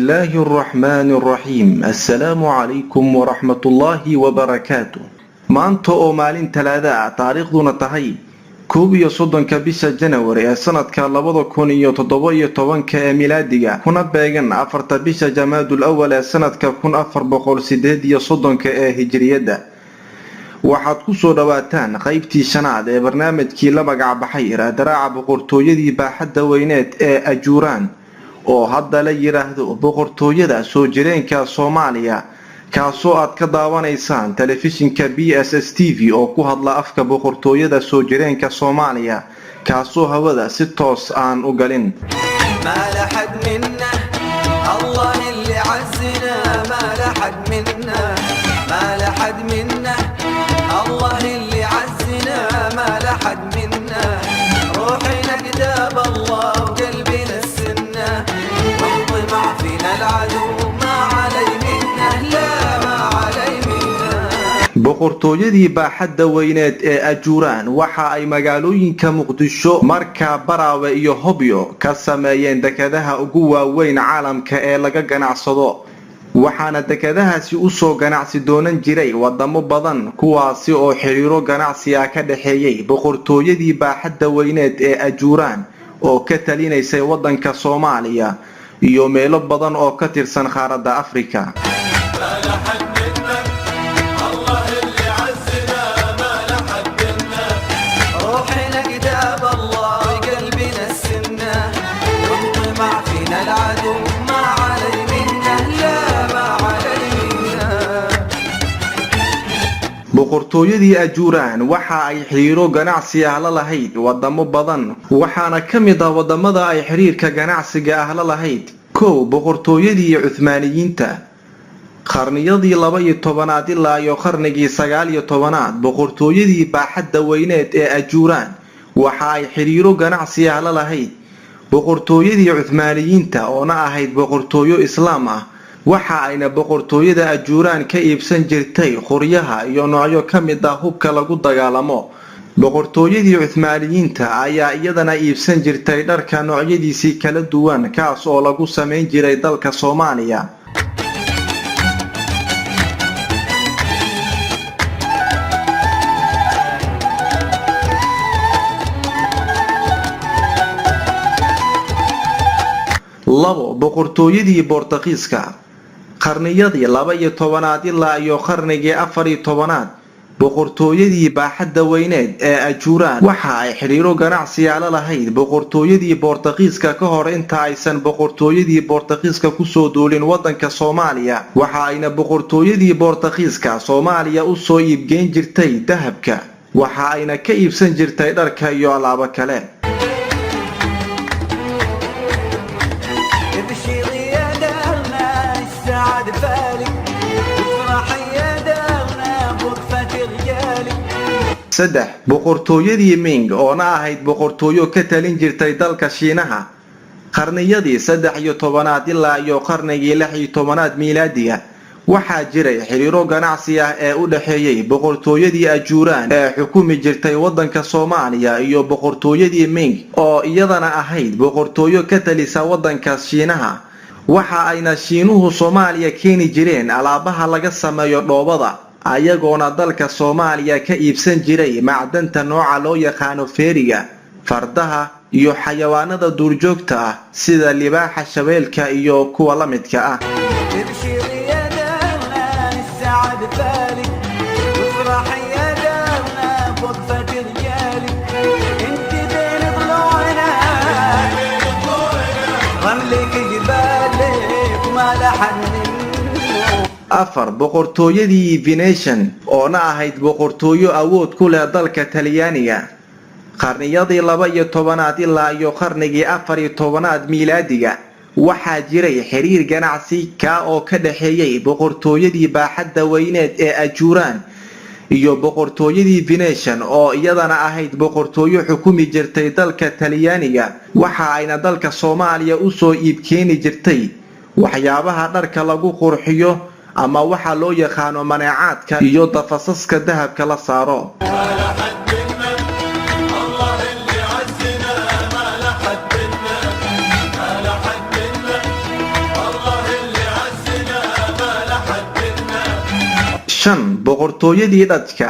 الله الرحمن الرحيم السلام عليكم ورحمة الله وبركاته maanta oo maalin talaada ah taariikhduna tahay 11 bisha January ee sanadka 2017 ee milaadiga kuna beegan 4 bisha Jamaadul Awwal ee sanadka 1438 ee hijriyada waxaad ku soo dhawaataan qaybtii shanaad ee barnaamijkii la magac baxay Raadraaca boqortooyadii baaxadda weyneed ee Ajuuraan oo hadda la yiraahdo boqortooyada soo jireenka Soomaaliya kaasoo aad ka daawanaysaan telefishinka BSS TV oo ku hadla afka boqortooyada soo jireenka Soomaaliya kaasoo hawada si toos aan u galin ما لحد منا الله اللي عزنا ما لحد منا ما لحد منا الله اللي عزنا ما لحد منا روحنا كتاب الله وقلبنا السنة والطمع فينا العدو ما علي منا لا ما علي منا boqortooyadii baaxadda weyneed ee Ajuuraan waxa ay magaalooyinka Muqdisho marka Baraawe iyo Hobyo ka sameeyeen dekedaha ugu waaweyn caalamka ee laga ganacsado waxaana dekedahaasi u soo ganacsi doonan jiray wadamo badan kuwaasi oo xiriiro ganacsi ah ka dhaxeeyay boqortooyadii baaxadda weyneed ee Ajuuraan oo ka talinaysay wadanka Soomaaliya iyo meelo badan oo ka tirsan qaaradda Afrika boqortooyadii Ajuuraan waxa ay xiriiro ganacsi ah la lahayd wadamo badan waxaana kamid ah wadamada ay xiriirka ganacsiga ah la lahayd boqortooyadii Cuthmaaniyiinta qarniyadii 12aad ilaa iyo qarnigii 19aad boqortooyadii baaxadda weyneed ee Ajuuraan waxa ay xiriiro ganacsi ah la lahayd boqortooyadii Cuthmaaniyiinta oo ahayd boqortooyo Islaam ah waxa ayna boqortooyada Ajuuraan ka iibsan jirtay qoryaha iyo noocyo kamid ah hubka lagu dagaalamo boqortooyadii Cuthmaaniyiinta ayaa iyadana iibsan jirtay dharka noocyadiisii kala duwan kaas oo lagu sameyn jiray dalka Soomaaliya boqortooyadii Boortaqiiska qarniyadii 12aad ilaa iyo qarnigii 14aad boqortooyadii baaxadda weyneed ee Ajuuraan waxa ay xiriiro ganacsi ah la lahayd boqortooyadii Boortaqiiska ka hor inta aysan boqortooyadii Boortaqiiska ku soo duulin wadanka Soomaaliya waxa ayna boqortooyadii Boortaqiiska Soomaaliya u soo iibgeyn jirtay dahabka waxa ayna ka iibsan jirtay dharka iyo alaabo kale boqortooyadii Ming oo ahayd boqortooyo ka talin jirtay dalka Shiinaha qarniyadii 13aad ilaa iyo qarnigii 16aad miilaadiga waxa jiray xiriiro ganacsi ah ee u dhaxeeyay boqortooyadii Ajuuraan ee xukumi jirtay wadanka Soomaaliya iyo boqortooyadii Ming oo iyadana ahayd boqortooyo ka talisa wadanka Shiinaha waxa ayna Shiinuhu Soomaaliya keeni jireen alaabaha laga sameeyo dhoobada ayagoona dalka Soomaaliya ka iibsan jiray macdanta nooca loo yaqaan feeriga fardaha iyo xayawaanada duurjoogta ah sida libaaxa shabeelka iyo kuwa la midka ah boqortooyadii Venetian oo ahayd boqortooyo awood ku leh dalka Talyaaniga qarniyadii 12aad ilaa iyo qarnigii 14aad miilaadiga waxa jiray xiriir ganacsi ka oo ka dhaxeeyay boqortooyadii baaxadda weyneed ee Ajuuraan iyo boqortooyadii Venetian oo iyadana ahayd boqortooyo xukumi jirtay dalka Talyaaniga waxa ayna dalka Soomaaliya u soo iibkeeni jirtay waxyaabaha dharka lagu qurxiyo ama waxa loo yaqaan maneecadka iyo tafasaska dahabka la saaro 5 boqortooyadii Dutch-ka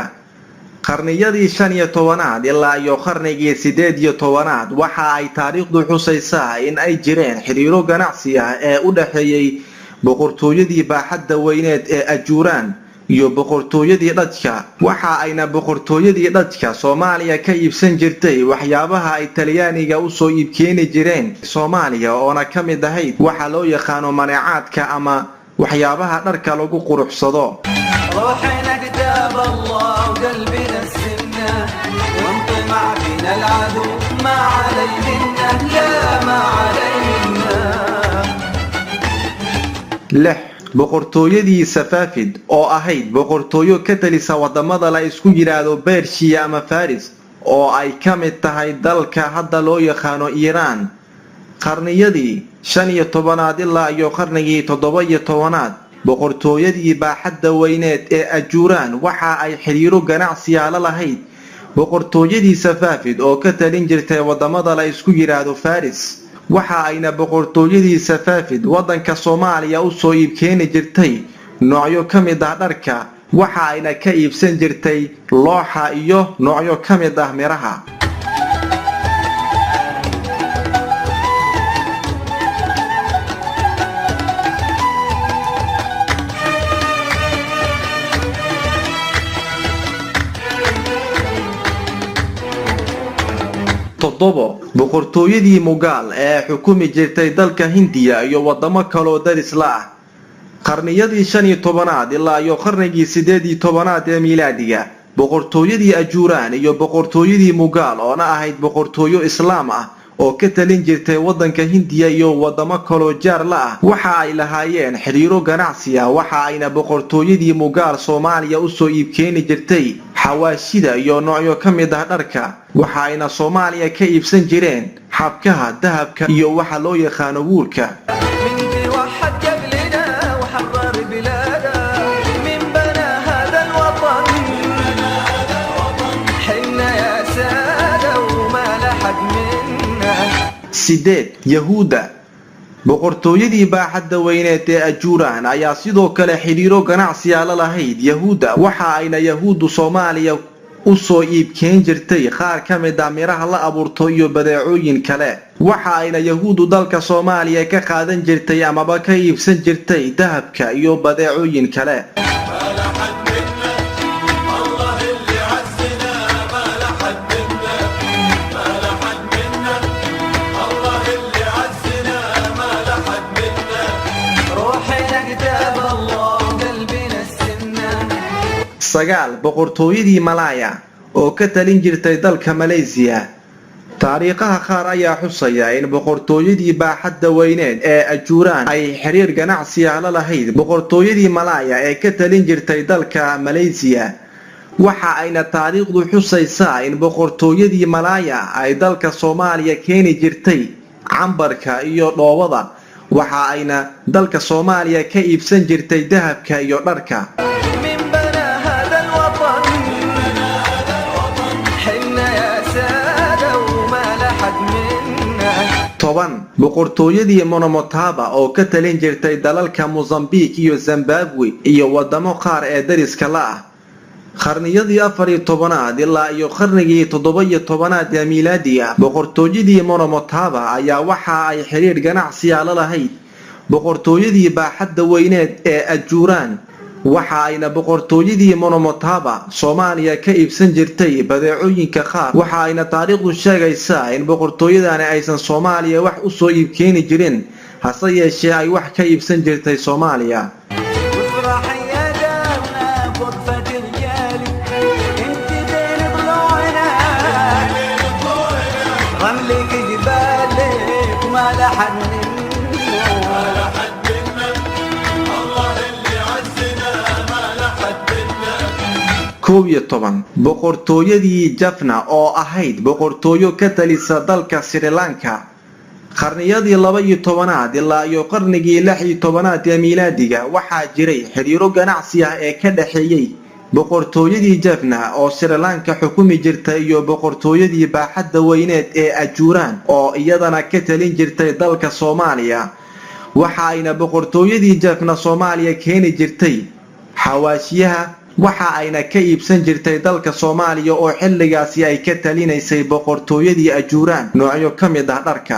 qarniyadii 15aad ilaa iyo qarnigii 18aad waxa ay taariikhdu xusaysaa in ay jireen xiriiro ganacsi ah ee u dhaxeeyay boqortooyadii baaxadda weyneed ee Ajuuraan iyo boqortooyadii Dutch-ka waxa ayna boqortooyadii Dutch-ka Soomaaliya ka iibsan jirtay waxyaabaha ay Talyaaniga u soo iibkeeni jireen Soomaaliya oo ka mid ahayd waxa loo yaqaan maneecadka ama waxyaabaha dharka lagu quruxsado. روحنا كتاب الله وقلبنا السنة وانطمع فينا العدو ما علينا لا ما علينا. 6 boqortooyadii Safavid oo ahayd boqortooyo ka talisa wadamada la isku yiraahdo Persia ama Faris oo ay ka mid tahay dalka hadda loo yaqaan Iiraan qarniyadii 15aad ilaa iyo qarnigii 17aad boqortooyadii baaxadda weyneed ee Ajuuraan waxa ay xiriiro ganacsi ah la lahayd boqortooyadii Safavid oo ka talin jirtay wadamada la isku yiraahdo Faris waxa ayna boqortooyadii Safavid wadanka Soomaaliya u soo iibkeeni jirtay noocyo ka mid ah dharka waxa ayna ka iibsan jirtay looxa iyo noocyo ka mid ah miraha. Toddobo boqortooyadii Mughal ee xukumi jirtay dalka Hindiya iyo wadamo kale oo daris la ah qarniyadii 15aad ilaa iyo qarnigii 18aad ee miilaadiga boqortooyadii Ajuuraan iyo boqortooyadii Mughal oo ahayd boqortooyo Islaam ah oo ka talin jirtay wadanka Hindiya iyo wadamo kale oo jaar la ah waxa ay lahaayeen xiriiro ganacsi ah waxa ayna boqortooyadii Mughal Soomaaliya u soo iibkeeni jirtay xawaashida iyo noocyo ka mid ah dharka waxa ayna Soomaaliya ka iibsan jireen xabkaha dahabka iyo waxa loo yaqaan wuulka. sideed Yahuuda boqortooyadii baaxadda weyneed ee Ajuuraan ayaa sidoo kale xiriiro ganacsi ah la lahayd Yahuuda waxa ayna Yahuudu Soomaaliya u soo iibkeen jirtay qaar ka mid ah miraha la abuurto iyo badeecooyin kale waxa ayna Yahuudu dalka Soomaaliya ka qaadan jirtay ama ka iibsan jirtay dahabka iyo badeecooyin kale. sagaal boqortooyadii Malaya oo ka talin jirtay dalka Malaysia taariikhaha qaar ayaa xusaya in boqortooyadii baaxadda weyneed ee Ajuuraan ay xiriir ganacsi ah la lahayd boqortooyadii Malaya ee ka talin jirtay dalka Malaysia waxa ayna taariikhdu xusaysaa in boqortooyadii Malaya ay dalka Soomaaliya keeni jirtay cambarka iyo dhoobada waxa ayna dalka Soomaaliya ka iibsan jirtay dahabka iyo dharka. toban boqortooyadii Monomotapa oo ka talin jirtay dalalka Mozambique iyo Zimbabwe iyo wadamo qaar ee dariska la ah qarniyadii 14aad ilaa iyo qarnigii 17aad ee miilaadiga boqortooyadii Monomotapa ayaa waxa ay xiriir ganacsi ah la lahayd boqortooyadii baaxadda weyneed ee Ajuuraan waxa ayna boqortooyadii Monomotapa Soomaaliya ka iibsan jirtay badeecooyinka qaar waxa ayna taariikhdu sheegaysaa in boqortooyadani aysan Soomaaliya wax u soo iibkeeni jirin hase yeeshee ay wax ka iibsan jirtay Soomaaliya. boqortooyadii Jaffna oo ahayd boqortooyo ka talisa dalka Sri Lanka qarniyadii 12aad ilaa iyo qarnigii 16aad ee miilaadiga waxaa jiray xiriiro ganacsi ah ee ka dhaxeeyay boqortooyadii Jaffna oo Sri Lanka xukumi jirtay iyo boqortooyadii baaxadda weyneed ee Ajuuraan oo iyadana ka talin jirtay dalka Soomaaliya waxa ayna boqortooyadii Jaffna Soomaaliya keeni jirtay xawaashiyaha waxa ayna ka iibsan jirtay dalka Soomaaliya oo xilligaasi ay ka talinaysay boqortooyadii Ajuuraan noocyo ka mid ah dharka.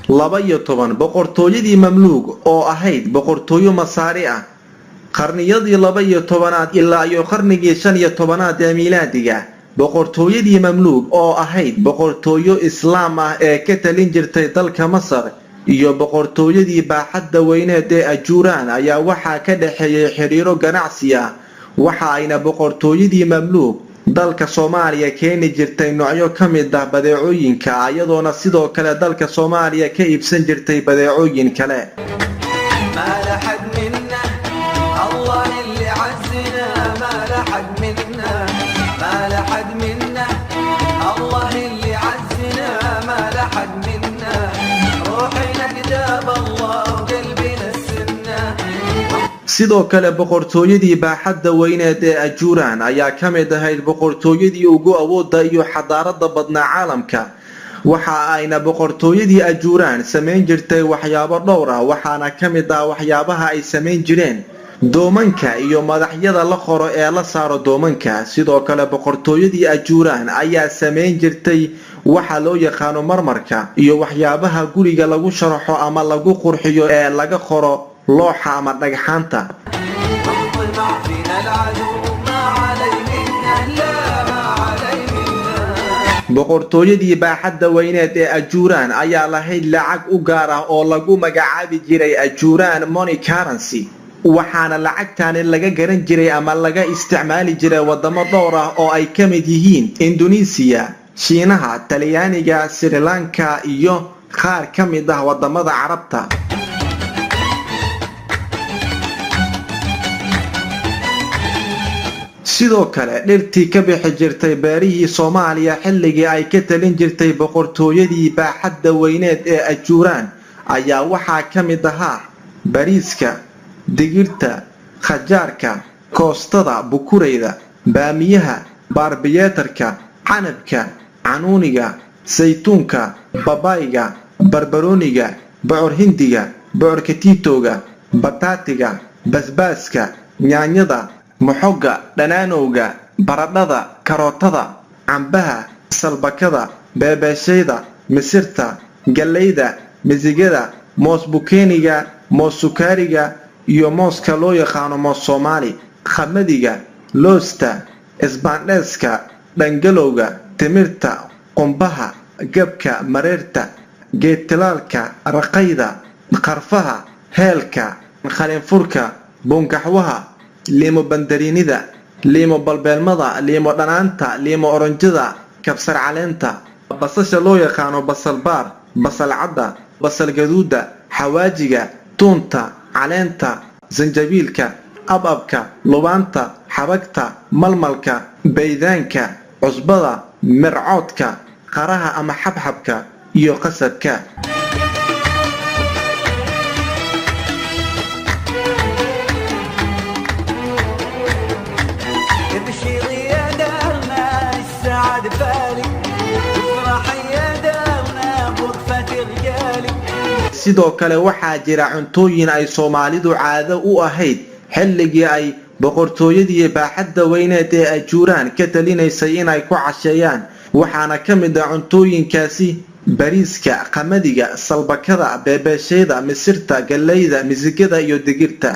laba iyo toban boqortooyadii Mamluuk oo ahayd boqortooyo Masaari ah qarniyadii 12aad ilaa iyo qarnigii 15aad ee miilaadiga. boqortooyadii Mamluuk oo ahayd boqortooyo Islaam ah ee ka talin jirtay dalka Masar iyo boqortooyadii baaxadda weyneed ee Ajuuraan ayaa waxaa ka dhaxeeyay xiriiro ganacsi ah. waxa ayna boqortooyadii Mamluuk dalka Soomaaliya keeni jirtay noocyo ka mid ah badeecooyinka ayadoona sidoo kale dalka Soomaaliya ka iibsan jirtay badeecooyin kale. sidoo kale boqortooyadii baaxadda weyneed ee Ajuuraan ayaa ka mid ahayd boqortooyadii ugu awoodda iyo xadaarada badnaa caalamka. waxa ayna boqortooyadii Ajuuraan sameyn jirtay waxyaabo dhowr ah waxaana ka mid ah waxyaabaha ay sameyn jireen doomanka iyo madaxyada la qoro ee la saaro doomanka. sidoo kale boqortooyadii Ajuuraan ayaa sameyn jirtay waxa loo yaqaan marmarka iyo waxyaabaha guriga lagu sharaxo ama lagu qurxiyo ee laga qoro looxa ama dhagxaanta. boqortooyadii baaxadda weyneed ee Ajuuraan ayaa lahayd lacag u gaar ah oo lagu magacaabi jiray Ajuuraan money currency waxaana lacagtaani laga garan jiray ama laga isticmaali jiray wadamo dhowr ah oo ay ka mid yihiin Indonesia, Shiinaha, Talyaaniga, Sri Lanka iyo qaar ka mid ah wadamada Carabta. sidoo kale dhirtii ka bixi jirtay beerihii Soomaaliya xilligii ay ka talin jirtay boqortooyadii baaxadda weyneed ee Ajuuraan ayaa waxaa ka mid ahaa bariiska, digirta, khajaarka, koostada, bukureyda, baamiyaha, baarbiyeetarka, canabka, canuuniga, saytuunka, babayga, barbarooniga, bocor hindiga, bocor katiitooga, bataatiga, basbaaska, yaanyada, moxoga, dhanaanowga, baradhada, karootada, cambaha, salbakada, beebeeshayda, misirta, galeyda, misigada, moos bukeeniga, moos sukaariga iyo mooska loo yaqaano moos Soomaali, qamadiga, loosta, isbaandheeska, dhangalowga, timirta, qumbaha, gabka, mareerta, geedtilaalka, raqayda, qarfaha, heelka, qalinfurka, bungaxwaha, liimo bandariinida, liimo balbeelmada, liimo dhanaanta, liimo oranjada, kabsar caleenta, basasha loo yaqaano basal baar, basal cadda, basal gaduuda, xawaajiga, tuunta, caleenta, zanjabiilka, ababka, lubaanta, xabagta, malmalka, baydaanka, cusbada, mircoodka, qaraha ama xabxabka iyo qasabka. sidoo kale waxaa jira cuntooyin ay Soomaalidu caado u ahayd xilligii ay boqortooyadii baaxadda weyneed ee Ajuuraan ka talinaysay inay ku casheeyaan waxaana ka mid ah cuntooyinkaasi bariiska, qamadiga, salbakada, beebeeshayda, misirta, galeyda, misigada iyo digirta.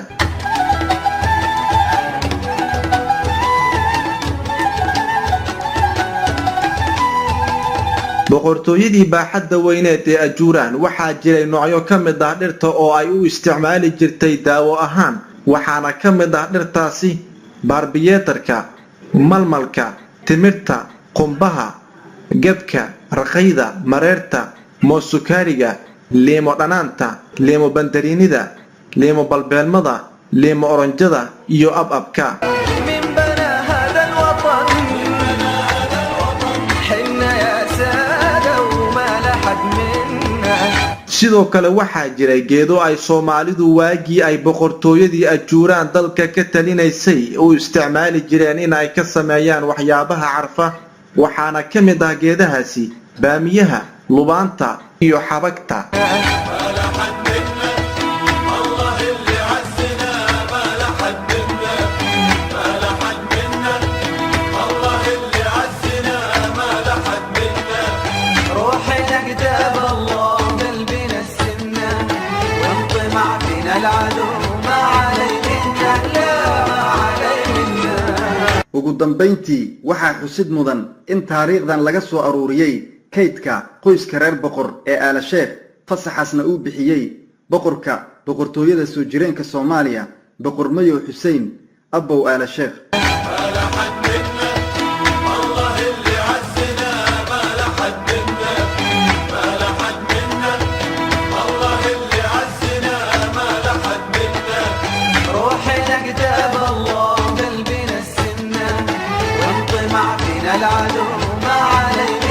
boqortooyadii baaxadda weyneed ee Ajuuraan waxaa jiray noocyo ka mid ah dhirta oo ay u isticmaali jirtay daawo ahaan waxaana ka mid ah dhirtaasi baarbiyeetarka, malmalka, timirta, qumbaha, gabka, raqayda, mareerta, moos sukaariga, liimo dhanaanta, liimo bandariinida, liimo balbeelmada, liimo oranjada iyo ababka. sidoo kale waxaa jiray geedo ay Soomaalidu waagii ay boqortooyadii Ajuuraan dalka ka talinaysay u isticmaali jireen in ay ka sameeyaan waxyaabaha carfa waxaana ka mid ah geedahaasi baamiyaha, lubaanta iyo xabagta. ugu dambeyntii waxaa xusid mudan in taariikhdan laga soo aruuriyay kaydka qoyska reer boqor ee Aala Sheekh, fasaxaasna uu bixiyay boqorka boqortooyada soo jireenka Soomaaliya boqor Mayo Xuseen Abow Aala Sheekh. العدو ما علينا